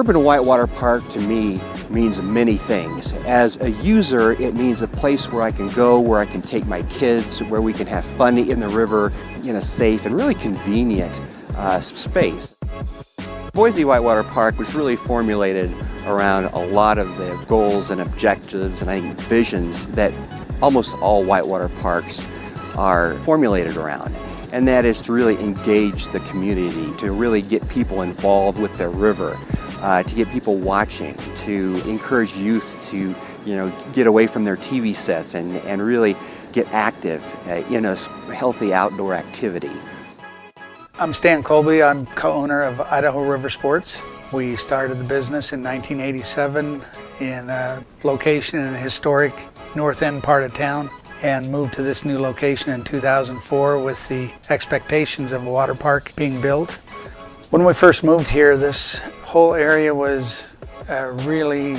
urban whitewater park to me means many things. As a user, it means a place where I can go, where I can take my kids, where we can have fun in the river in a safe and really convenient space. Boise Whitewater Park was really formulated around a lot of the goals and objectives and I think visions that almost all whitewater parks are formulated around. And that is to really engage the community, to really get people involved with their river, to get people watching, to encourage youth to get away from their TV sets and really get active in a healthy outdoor activity. I'm Stan Colby. I'm co-owner of Idaho River Sports. We started the business in 1987 in a location in a historic north end part of town and moved to this new location in 2004 with the expectations of a water park being built. When we first moved here, this whole area was a really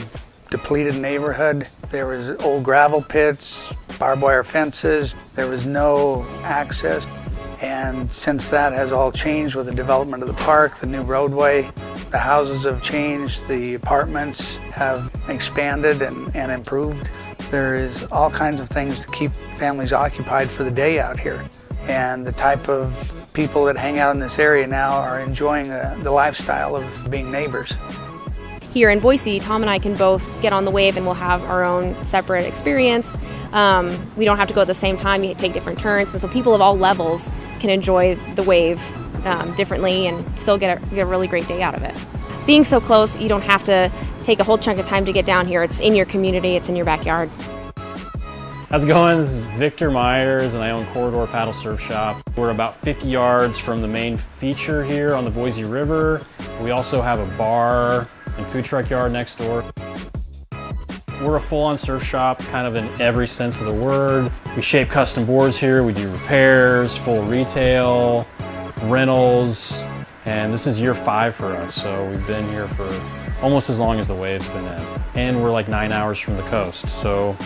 depleted neighborhood. There was old gravel pits, barbed wire fences, there was no access. And since that has all changed with the development of the park, the new roadway, the houses have changed, the apartments have expanded and improved. There is all kinds of things to keep families occupied for the day out here. And the type of people that hang out in this area now are enjoying the lifestyle of being neighbors. Here in Boise, Tom and I can both get on the wave and we'll have our own separate experience. We don't have to go at the same time, you take different turns, and so people of all levels can enjoy the wave differently and still get a really great day out of it. Being so close, you don't have to take a whole chunk of time to get down here. It's in your community, it's in your backyard. How's it going? This is Victor Myers and I own Corridor Paddle Surf Shop. We're about 50 yards from the main feature here on the Boise River. We also have a bar and food truck yard next door. We're a full-on surf shop, kind of in every sense of the word. We shape custom boards here, we do repairs, full retail, rentals, and this is year 5 for us, so we've been here for almost as long as the wave's been in. And we're like 9 hours from the coast, so.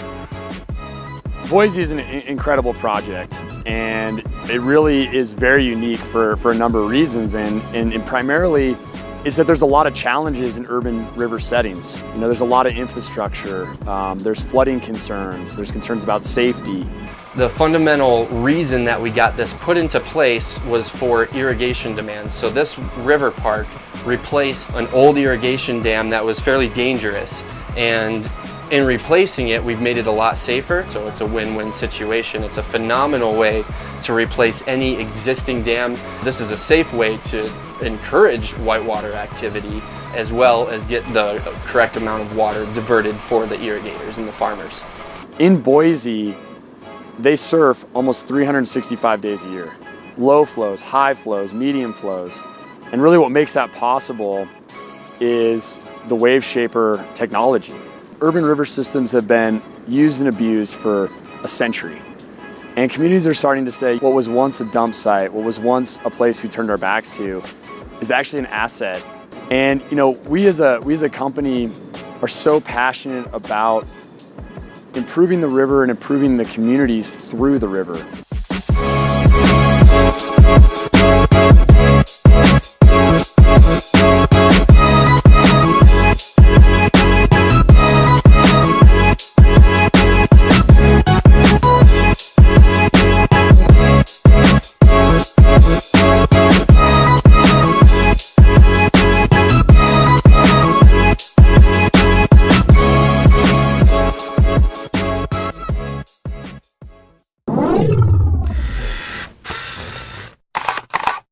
Boise is an incredible project, and it really is very unique for a number of reasons, and primarily is that there's a lot of challenges in urban river settings. There's a lot of infrastructure, there's flooding concerns, there's concerns about safety. The fundamental reason that we got this put into place was for irrigation demands. So this river park replaced an old irrigation dam that was fairly dangerous, and in replacing it, we've made it a lot safer, so it's a win-win situation. It's a phenomenal way to replace any existing dam. This is a safe way to encourage whitewater activity as well as get the correct amount of water diverted for the irrigators and the farmers. In Boise, they surf almost 365 days a year. Low flows, high flows, medium flows. And really what makes that possible is the WaveShaper technology. Urban river systems have been used and abused for a century. And communities are starting to say what was once a dump site, what was once a place we turned our backs to, is actually an asset. And we as a company are so passionate about improving the river and improving the communities through the river.